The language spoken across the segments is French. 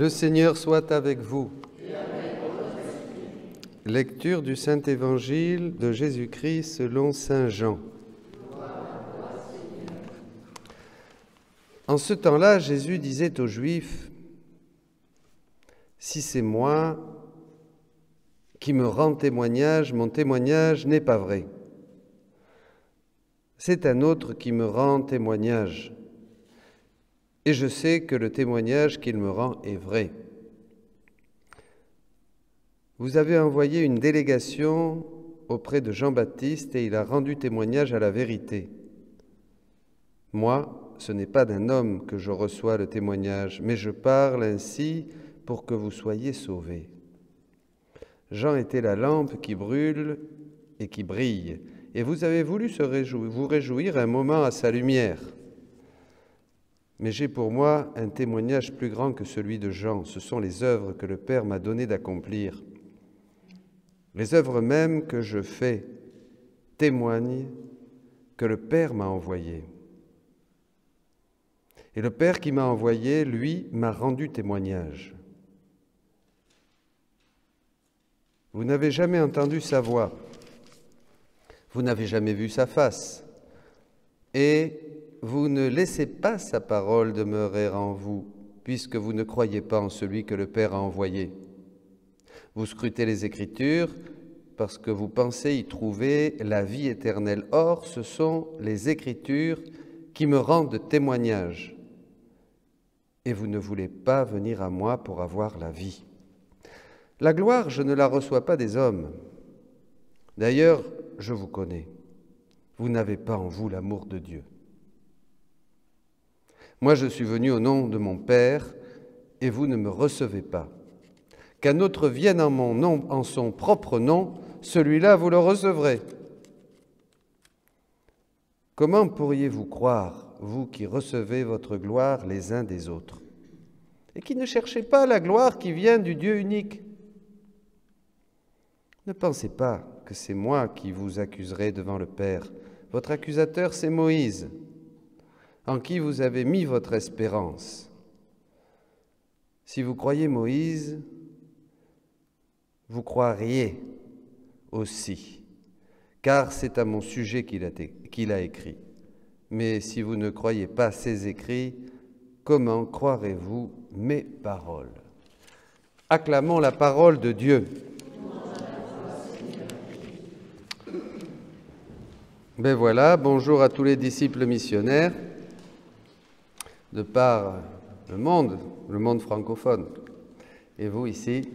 Le Seigneur soit avec vous. Lecture du Saint-Évangile de Jésus-Christ selon saint Jean. En ce temps-là, Jésus disait aux Juifs, « Si c'est moi qui me rends témoignage, mon témoignage n'est pas vrai. C'est un autre qui me rend témoignage. Et je sais que le témoignage qu'il me rend est vrai. Vous avez envoyé une délégation auprès de Jean-Baptiste et il a rendu témoignage à la vérité. Moi, ce n'est pas d'un homme que je reçois le témoignage, mais je parle ainsi pour que vous soyez sauvés. Jean était la lampe qui brûle et qui brille, et vous avez voulu vous réjouir un moment à sa lumière. Mais j'ai pour moi un témoignage plus grand que celui de Jean. Ce sont les œuvres que le Père m'a donné d'accomplir. Les œuvres mêmes que je fais témoignent que le Père m'a envoyé. Et le Père qui m'a envoyé, lui, m'a rendu témoignage. Vous n'avez jamais entendu sa voix. Vous n'avez jamais vu sa face. Et vous ne laissez pas sa parole demeurer en vous, puisque vous ne croyez pas en celui que le Père a envoyé. Vous scrutez les Écritures parce que vous pensez y trouver la vie éternelle. Or, ce sont les Écritures qui me rendent témoignage. Et vous ne voulez pas venir à moi pour avoir la vie. La gloire, je ne la reçois pas des hommes. D'ailleurs, je vous connais. Vous n'avez pas en vous l'amour de Dieu. Moi, je suis venu au nom de mon Père, et vous ne me recevez pas. Qu'un autre vienne en mon nom, en son propre nom, celui-là, vous le recevrez. Comment pourriez-vous croire, vous qui recevez votre gloire les uns des autres, et qui ne cherchez pas la gloire qui vient du Dieu unique? Ne pensez pas que c'est moi qui vous accuserai devant le Père. Votre accusateur, c'est Moïse, en qui vous avez mis votre espérance. Si vous croyez Moïse, vous croiriez aussi, car c'est à mon sujet qu'il a écrit. Mais si vous ne croyez pas ses écrits, comment croirez-vous mes paroles? Acclamons la parole de Dieu. Ben voilà, bonjour à tous les disciples missionnaires de par le monde francophone, et vous ici.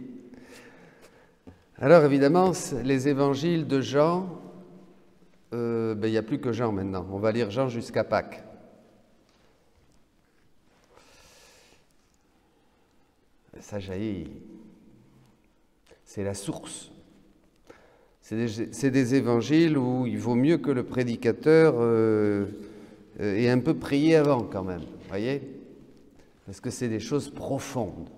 Alors évidemment, les évangiles de Jean, il n'y a plus que Jean maintenant, on va lire Jean jusqu'à Pâques. Ça jaillit, c'est la source. C'est des évangiles où il vaut mieux que le prédicateur ait un peu prié avant quand même, voyez, parce que c'est des choses profondes.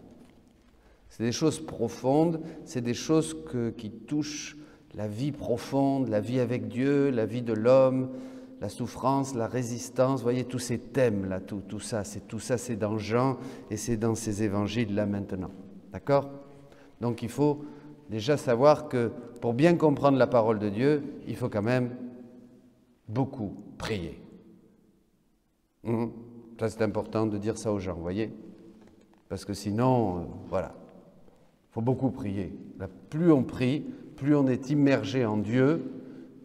C'est des choses profondes, c'est des choses qui touchent la vie profonde, la vie avec Dieu, la vie de l'homme, la souffrance, la résistance, voyez, tous ces thèmes-là, tout ça, c'est dans Jean et c'est dans ces évangiles-là maintenant, d'accord? Donc il faut déjà savoir que pour bien comprendre la parole de Dieu, il faut quand même beaucoup prier. Ça, c'est important de dire ça aux gens, vous voyez? Parce que sinon, voilà, il faut beaucoup prier. Là, plus on prie, plus on est immergé en Dieu,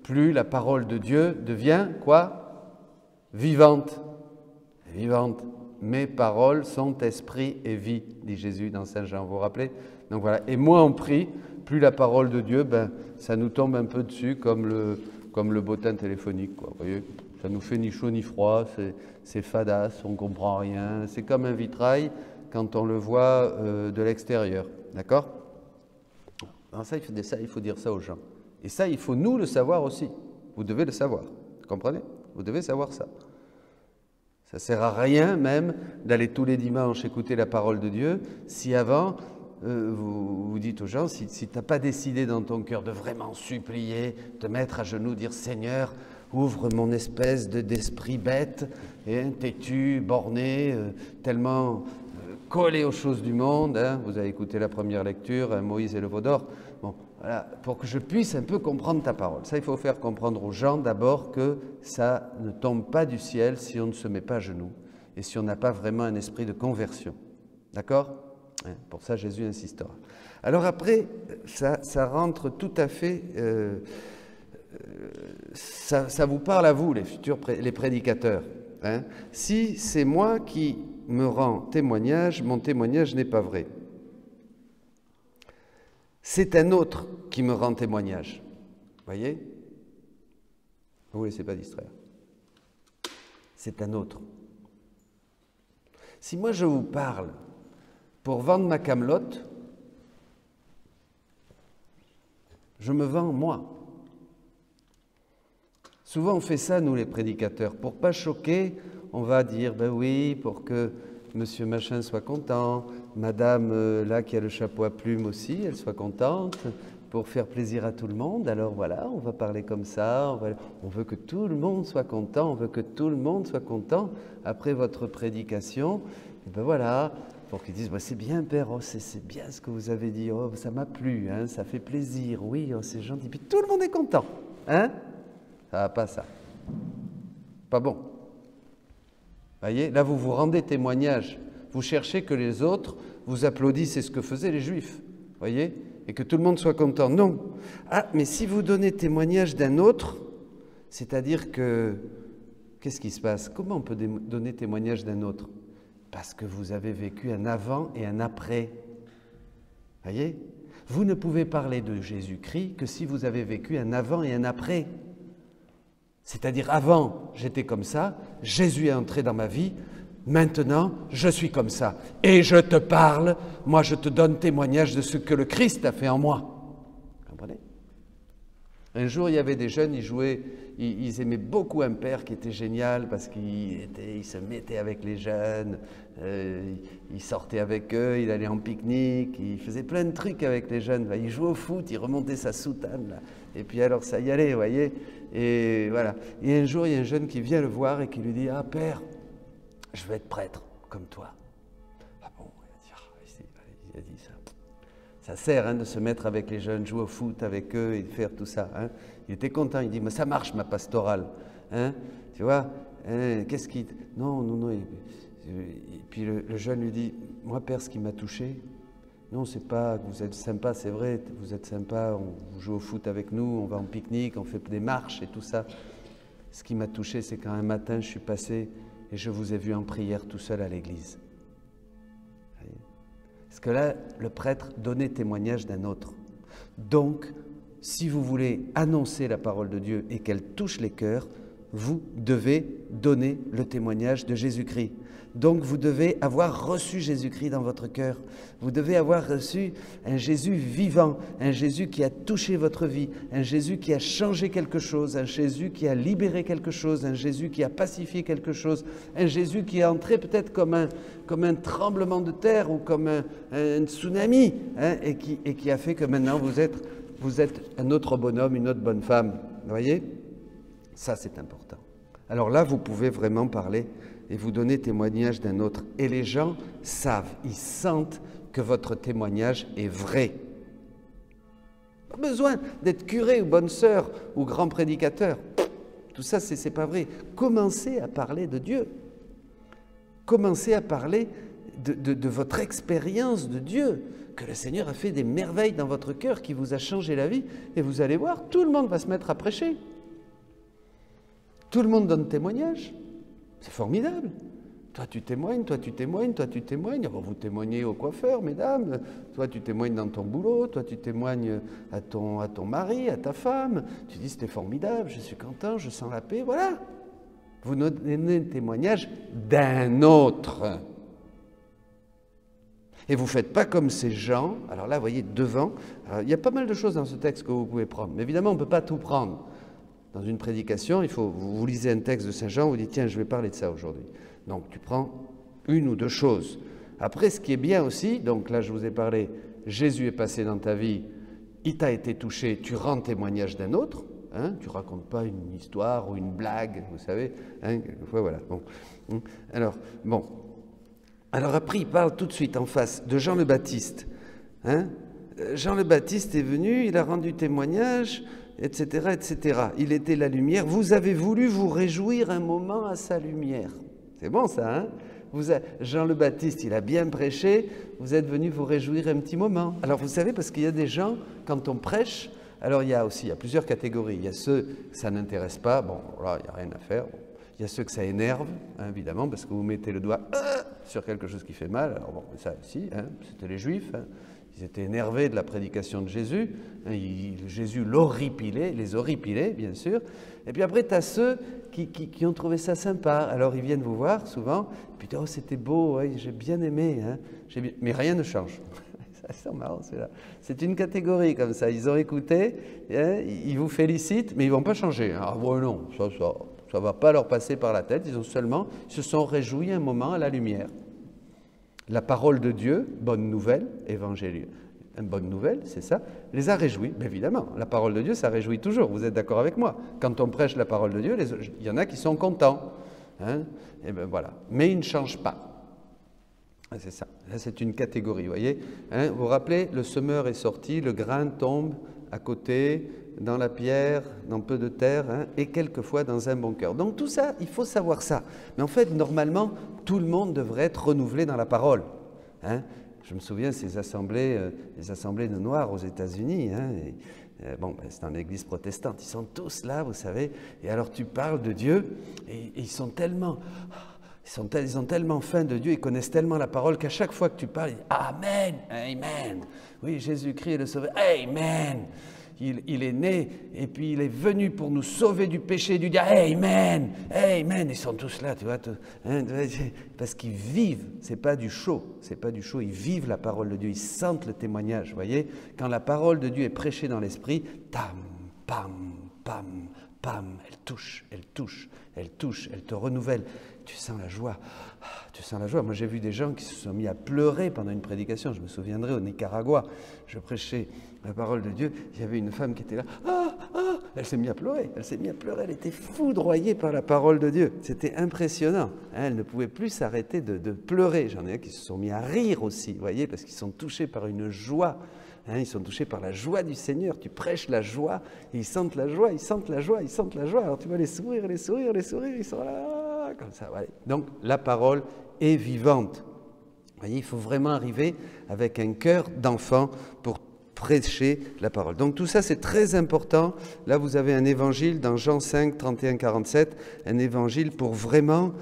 plus la parole de Dieu devient, quoi? Vivante. Vivante. Mes paroles sont esprit et vie, dit Jésus dans Saint Jean, vous vous rappelez? Donc voilà, et moins on prie, plus la parole de Dieu, ça nous tombe un peu dessus comme le bottin téléphonique, quoi. Vous voyez, ça nous fait ni chaud ni froid, c'est fadasse, on ne comprend rien. C'est comme un vitrail quand on le voit de l'extérieur, d'accord? Ça, il faut dire ça aux gens. Et ça, il faut nous le savoir aussi. Vous devez le savoir, vous comprenez? Vous devez savoir ça. Ça ne sert à rien même d'aller tous les dimanches écouter la parole de Dieu si avant vous dites aux gens, si tu n'as pas décidé dans ton cœur de vraiment supplier, te mettre à genoux, dire Seigneur, ouvre mon espèce d'esprit bête, et têtu, borné, tellement collé aux choses du monde. Hein. Vous avez écouté la première lecture, hein, Moïse et le veau d'or. Bon, voilà, pour que je puisse un peu comprendre ta parole. Ça, il faut faire comprendre aux gens d'abord que ça ne tombe pas du ciel si on ne se met pas à genoux et si on n'a pas vraiment un esprit de conversion. D'accord ? Hein, pour ça, Jésus insistera. Alors après, ça rentre tout à fait... ça vous parle à vous, les prédicateurs. Hein. Si c'est moi qui me rends témoignage, mon témoignage n'est pas vrai. C'est un autre qui me rend témoignage. Voyez ? Ne vous laissez pas distraire. C'est un autre. Si moi je vous parle pour vendre ma camelote, je me vends moi. Souvent on fait ça, nous les prédicateurs. Pour ne pas choquer, on va dire, ben oui, pour que monsieur machin soit content, madame là qui a le chapeau à plumes aussi, elle soit contente, pour faire plaisir à tout le monde. Alors voilà, on va parler comme ça, on veut que tout le monde soit content, on veut que tout le monde soit content après votre prédication. Et ben voilà, pour qu'ils disent, ben c'est bien père, oh, c'est bien ce que vous avez dit, oh, ça m'a plu, hein, ça fait plaisir, oui, oh, c'est gentil, puis tout le monde est content. Hein? Ça va pas ça. Pas bon. Voyez, là vous vous rendez témoignage. Vous cherchez que les autres vous applaudissent, c'est ce que faisaient les Juifs. Voyez, et que tout le monde soit content. Non. Ah, mais si vous donnez témoignage d'un autre, c'est-à-dire que, qu'est-ce qui se passe? Comment on peut donner témoignage d'un autre? Parce que vous avez vécu un avant et un après. Voyez, vous ne pouvez parler de Jésus-Christ que si vous avez vécu un avant et un après. C'est-à-dire, avant, j'étais comme ça, Jésus est entré dans ma vie, maintenant, je suis comme ça. Et je te parle, moi je te donne témoignage de ce que le Christ a fait en moi. Vous comprenez? Un jour, il y avait des jeunes, ils jouaient, ils aimaient beaucoup un père qui était génial parce qu'il se mettait avec les jeunes, il sortait avec eux, il allait en pique-nique, il faisait plein de trucs avec les jeunes. Il jouait au foot, il remontait sa soutane, là. Et puis alors ça y allait, vous voyez. Et voilà. Et un jour, il y a un jeune qui vient le voir et qui lui dit « Ah, père, je veux être prêtre, comme toi. » Ah bon, il a dit ça. Ça sert hein, de se mettre avec les jeunes, jouer au foot avec eux et de faire tout ça. Hein. Il était content, il dit « Mais ça marche, ma pastorale. Hein. Tu vois qu'est-ce qui... » Non, non, non. Et puis le jeune lui dit « Moi, père, ce qui m'a touché, non, c'est pas que vous êtes sympa, c'est vrai, vous êtes sympa, vous jouez au foot avec nous, on va en pique-nique, on fait des marches et tout ça. Ce qui m'a touché, c'est quand un matin, je suis passé et je vous ai vu en prière tout seul à l'église. » Parce que là, le prêtre donnait témoignage d'un autre. Donc, si vous voulez annoncer la parole de Dieu et qu'elle touche les cœurs, vous devez donner le témoignage de Jésus-Christ. Donc, vous devez avoir reçu Jésus-Christ dans votre cœur. Vous devez avoir reçu un Jésus vivant, un Jésus qui a touché votre vie, un Jésus qui a changé quelque chose, un Jésus qui a libéré quelque chose, un Jésus qui a pacifié quelque chose, un Jésus qui est entré peut-être comme un tremblement de terre ou comme un tsunami, hein, et qui a fait que maintenant vous êtes un autre bonhomme, une autre bonne femme. Vous voyez? Ça, c'est important. Alors là, vous pouvez vraiment parler et vous donner témoignage d'un autre. Et les gens savent, ils sentent que votre témoignage est vrai. Pas besoin d'être curé ou bonne sœur ou grand prédicateur. Tout ça, c'est pas vrai. Commencez à parler de Dieu. Commencez à parler de votre expérience de Dieu, que le Seigneur a fait des merveilles dans votre cœur, qui vous a changé la vie. Et vous allez voir, tout le monde va se mettre à prêcher. Tout le monde donne témoignage. C'est formidable. Toi, tu témoignes, toi, tu témoignes, toi, tu témoignes. Alors, vous témoignez au coiffeur, mesdames. Toi, tu témoignes dans ton boulot. Toi, tu témoignes à ton mari, à ta femme. Tu dis, c'était formidable, je suis content, je sens la paix. Voilà. Vous donnez le témoignage d'un autre. Et vous ne faites pas comme ces gens. Alors là, vous voyez, devant, il y a pas mal de choses dans ce texte que vous pouvez prendre. Mais évidemment, on ne peut pas tout prendre. Dans une prédication, vous lisez un texte de Saint Jean, vous dites, tiens, je vais parler de ça aujourd'hui. Donc, tu prends une ou deux choses. Après, ce qui est bien aussi, donc là, je vous ai parlé, Jésus est passé dans ta vie, il t'a été touché, tu rends témoignage d'un autre, hein, tu ne racontes pas une histoire ou une blague, vous savez, hein, quelquefois, voilà. Bon. Alors, bon. Alors après, il parle tout de suite en face de Jean le Baptiste. Hein? Jean le Baptiste est venu, il a rendu témoignage, etc., etc. Il était la lumière. Vous avez voulu vous réjouir un moment à sa lumière. C'est bon ça, hein? Jean le Baptiste, il a bien prêché, vous êtes venu vous réjouir un petit moment. Alors vous savez, parce qu'il y a des gens, quand on prêche, alors il y a plusieurs catégories. Il y a ceux que ça n'intéresse pas, bon là, il n'y a rien à faire. Il y a ceux que ça énerve, hein, évidemment, parce que vous mettez le doigt sur quelque chose qui fait mal. Alors bon, ça aussi, hein, c'était les Juifs, hein. Ils étaient énervés de la prédication de Jésus. Hein, Jésus les horripilait, bien sûr. Et puis après, tu as ceux qui ont trouvé ça sympa. Alors ils viennent vous voir souvent. Et puis oh, c'était beau, ouais, j'ai bien aimé. Hein, mais rien ne change. C'est marrant, c'est-là. C'est une catégorie comme ça. Ils ont écouté, hein, ils vous félicitent, mais ils ne vont pas changer. Ah bon, non, ça ne va pas leur passer par la tête. Ils se sont réjouis un moment à la lumière. La parole de Dieu, bonne nouvelle, évangile, une bonne nouvelle, c'est ça, les a réjouis. Mais évidemment, la parole de Dieu, ça réjouit toujours. Vous êtes d'accord avec moi? Quand on prêche la parole de Dieu, il y en a qui sont contents. Hein, et ben voilà. Mais ils ne changent pas. C'est ça. Là, c'est une catégorie, vous voyez. Hein, vous vous rappelez, le semeur est sorti, le grain tombe à côté, dans la pierre, dans peu de terre, hein, et quelquefois dans un bon cœur. Donc tout ça, il faut savoir ça. Mais en fait, normalement, tout le monde devrait être renouvelé dans la parole. Hein. Je me souviens ces assemblées, les assemblées de Noirs aux États-Unis. Hein, bon, ben, c'est dans l'église protestante. Ils sont tous là, vous savez. Et alors tu parles de Dieu, et ils sont tellement... Ils ont tellement faim de Dieu, ils connaissent tellement la parole qu'à chaque fois que tu parles, ils disent « Amen, Amen ». Oui, Jésus-Christ est le Sauveur. Amen. Il est né et puis il est venu pour nous sauver du péché du diable. Amen. Amen. Ils sont tous là, tu vois, parce qu'ils vivent. C'est pas du show. C'est pas du show. Ils vivent la parole de Dieu. Ils sentent le témoignage. Vous voyez, quand la parole de Dieu est prêchée dans l'esprit, tam, pam, pam, pam, elle touche, elle touche, elle touche, elle te renouvelle. Tu sens la joie. Tu sens la joie. Moi, j'ai vu des gens qui se sont mis à pleurer pendant une prédication. Je me souviendrai au Nicaragua, je prêchais la parole de Dieu. Il y avait une femme qui était là. Elle s'est mise à pleurer. Elle s'est mise à pleurer. Elle était foudroyée par la parole de Dieu. C'était impressionnant. Elle ne pouvait plus s'arrêter de pleurer. J'en ai qui se sont mis à rire aussi, vous voyez, parce qu'ils sont touchés par une joie. Hein, ils sont touchés par la joie du Seigneur. Tu prêches la joie, et ils sentent la joie, ils sentent la joie, ils sentent la joie. Alors tu vois les sourires, ils sont là, comme ça. Voilà. Donc la parole est vivante. Vous voyez, il faut vraiment arriver avec un cœur d'enfant pour prêcher la parole. Donc tout ça, c'est très important. Là, vous avez un évangile dans Jean 5, 31, 47, un évangile pour vraiment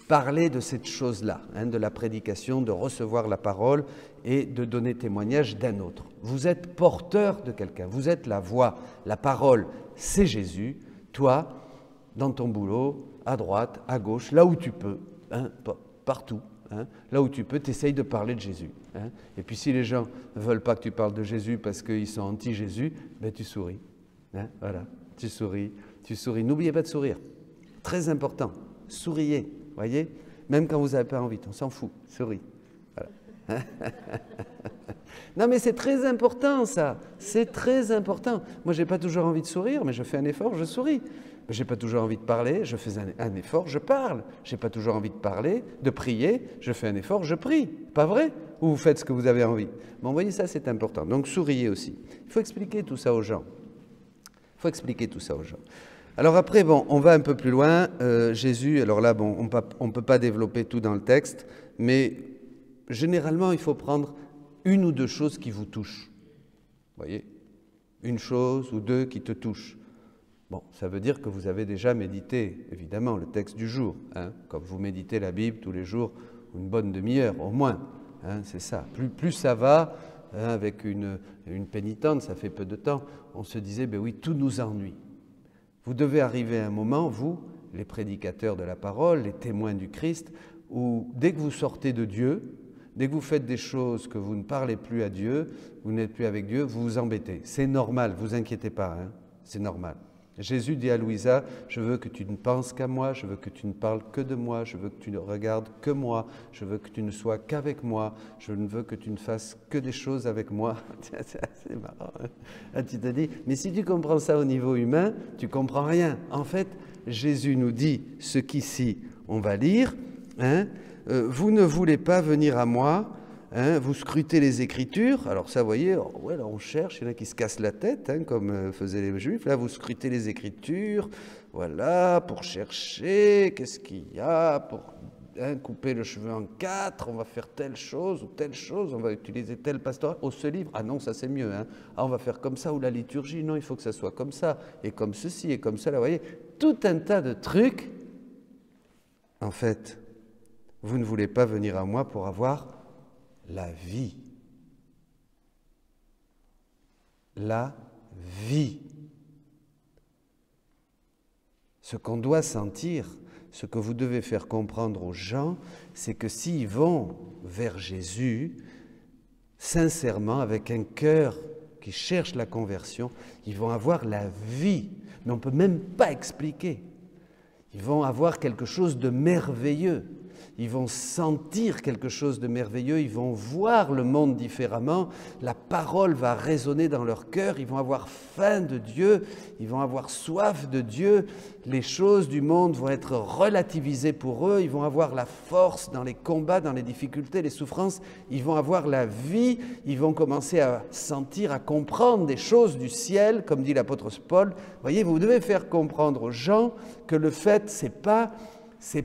parler de cette chose-là, hein, de la prédication, de recevoir la parole et de donner témoignage d'un autre. Vous êtes porteur de quelqu'un, vous êtes la voix, la parole, c'est Jésus. Toi, dans ton boulot, à droite, à gauche, là où tu peux, hein, partout, hein, là où tu peux, tu essayes de parler de Jésus. Hein. Et puis si les gens ne veulent pas que tu parles de Jésus parce qu'ils sont anti-Jésus, ben tu souris. Hein, voilà, tu souris, tu souris. N'oubliez pas de sourire. Très important, souriez, voyez, même quand vous n'avez pas envie, on s'en fout, souris. Voilà. Non mais c'est très important ça, c'est très important. Moi j'ai pas toujours envie de sourire, mais je fais un effort, je souris. J'ai pas toujours envie de parler, je fais un effort, je parle. J'ai pas toujours envie de parler, de prier, je fais un effort, je prie. Pas vrai? Ou vous faites ce que vous avez envie. Bon, vous voyez, ça c'est important. Donc souriez aussi. Il faut expliquer tout ça aux gens. Il faut expliquer tout ça aux gens. Alors après, bon, on va un peu plus loin. Jésus, alors là, bon, on ne peut pas développer tout dans le texte, mais généralement, il faut prendre une ou deux choses qui vous touchent. Vous voyez? Une chose ou deux qui te touchent. Bon, ça veut dire que vous avez déjà médité, évidemment, le texte du jour. Hein, comme vous méditez la Bible tous les jours, une bonne demi-heure au moins. Hein, c'est ça. Plus ça va, hein, avec une pénitente, ça fait peu de temps, on se disait, ben oui, tout nous ennuie. Vous devez arriver à un moment, vous, les prédicateurs de la parole, les témoins du Christ, où dès que vous sortez de Dieu, dès que vous faites des choses que vous ne parlez plus à Dieu, vous n'êtes plus avec Dieu, vous vous embêtez. C'est normal, vous inquiétez pas, hein, c'est normal. Jésus dit à Louisa, je veux que tu ne penses qu'à moi, je veux que tu ne parles que de moi, je veux que tu ne regardes que moi, je veux que tu ne sois qu'avec moi, je ne veux que tu ne fasses que des choses avec moi. C'est marrant. Hein? Tu te dis, mais si tu comprends ça au niveau humain, tu ne comprends rien. En fait, Jésus nous dit ce qu'ici on va lire, hein, vous ne voulez pas venir à moi, hein, vous scrutez les Écritures. Alors ça, vous voyez, ouais, là on cherche, il y en a qui se cassent la tête, hein, comme faisaient les Juifs. Là, vous scrutez les Écritures, voilà, pour chercher, qu'est-ce qu'il y a, pour couper le cheveu en 4, on va faire telle chose ou telle chose, on va utiliser tel pastoral. Oh, ce livre, ah non, ça c'est mieux. Hein. Ah, on va faire comme ça, ou la liturgie, non, il faut que ça soit comme ça, et comme ceci, et comme ça. Là, vous voyez, tout un tas de trucs. En fait, vous ne voulez pas venir à moi pour avoir la vie. La vie. Ce qu'on doit sentir, ce que vous devez faire comprendre aux gens, c'est que s'ils vont vers Jésus, sincèrement, avec un cœur qui cherche la conversion, ils vont avoir la vie. Mais on ne peut même pas expliquer. Ils vont avoir quelque chose de merveilleux. Ils vont sentir quelque chose de merveilleux, ils vont voir le monde différemment, la parole va résonner dans leur cœur, ils vont avoir faim de Dieu, ils vont avoir soif de Dieu, les choses du monde vont être relativisées pour eux, ils vont avoir la force dans les combats, dans les difficultés, les souffrances, ils vont avoir la vie, ils vont commencer à sentir, à comprendre des choses du ciel, comme dit l'apôtre Paul. Vous voyez, vous devez faire comprendre aux gens que le fait, c'est pas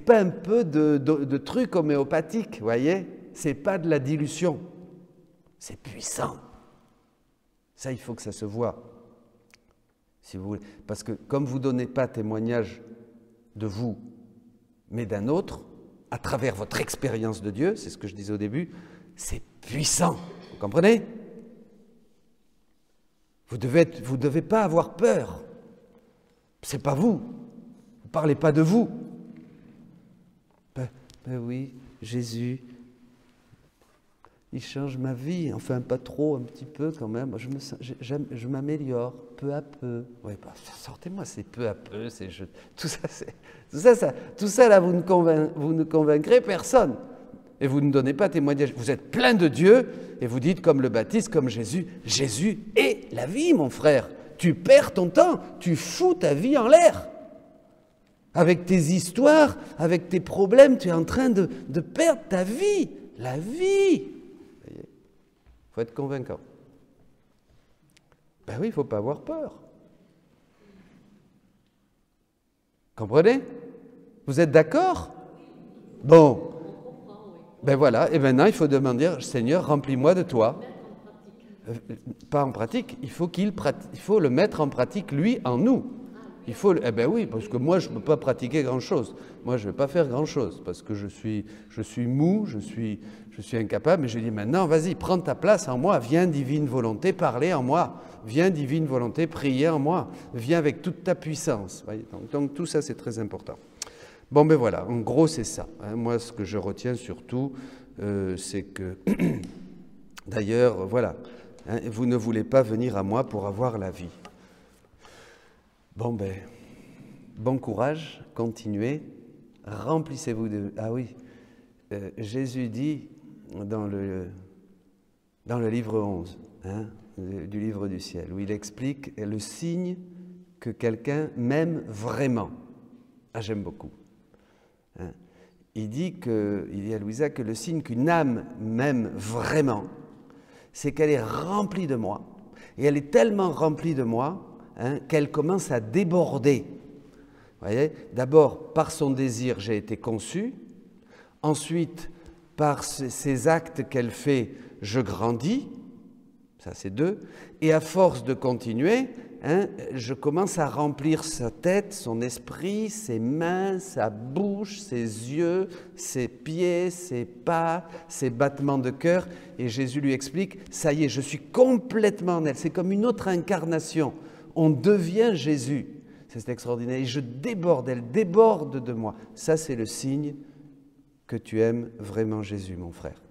un peu de trucs homéopathiques, vous voyez? C'est pas de la dilution. C'est puissant. Ça, il faut que ça se voie. Si vous voulez. Parce que comme vous ne donnez pas témoignage de vous, mais d'un autre, à travers votre expérience de Dieu, c'est ce que je disais au début, c'est puissant. Vous comprenez? Vous devez pas avoir peur. C'est pas vous. Vous parlez pas de vous. Ben oui, Jésus, il change ma vie, enfin pas trop, un petit peu quand même, je m'améliore peu à peu. Oui, bah, sortez-moi, c'est peu à peu, tout ça là, vous ne convaincrez personne. Et vous ne donnez pas témoignage, vous êtes plein de Dieu, et vous dites comme le Baptiste, comme Jésus, Jésus est la vie, mon frère. Tu perds ton temps, tu fous ta vie en l'air. Avec tes histoires, avec tes problèmes, tu es en train de perdre ta vie. La vie. Il faut être convaincant. Ben oui, il ne faut pas avoir peur. Comprenez? Vous êtes d'accord? Bon. Ben voilà, et maintenant il faut demander, Seigneur, remplis-moi de toi. Pas en pratique, il faut le mettre en pratique, lui, en nous. Il faut, eh bien oui, parce que moi, je ne peux pas pratiquer grand-chose. Moi, je ne vais pas faire grand-chose, parce que je suis mou, je suis incapable. Mais je dis maintenant, vas-y, prends ta place en moi. Viens, divine volonté, parler en moi. Viens, divine volonté, prier en moi. Viens avec toute ta puissance. Donc tout ça, c'est très important. Bon, ben voilà, en gros, c'est ça. Moi, ce que je retiens surtout, c'est que, d'ailleurs, voilà, vous ne voulez pas venir à moi pour avoir la vie. Bon, ben, bon courage, continuez, remplissez-vous de... Ah oui, Jésus dit dans le livre 11, hein, du livre du ciel, où il explique le signe que quelqu'un m'aime vraiment. Ah, j'aime beaucoup. Hein. Il dit à Louisa que le signe qu'une âme m'aime vraiment, c'est qu'elle est remplie de moi, et elle est tellement remplie de moi, hein, qu'elle commence à déborder. Vous voyez, d'abord, par son désir, j'ai été conçu. Ensuite, par ces actes qu'elle fait, je grandis. Ça, c'est 2. Et à force de continuer, hein, je commence à remplir sa tête, son esprit, ses mains, sa bouche, ses yeux, ses pieds, ses pas, ses battements de cœur. Et Jésus lui explique, ça y est, je suis complètement en elle. C'est comme une autre incarnation. On devient Jésus. C'est extraordinaire. Et je déborde, elle déborde de moi. Ça, c'est le signe que tu aimes vraiment Jésus, mon frère.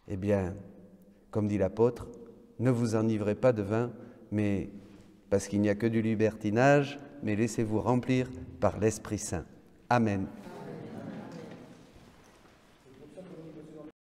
Eh bien, comme dit l'apôtre, ne vous enivrez pas de vin, mais parce qu'il n'y a que du libertinage, mais laissez-vous remplir par l'Esprit Saint. Amen.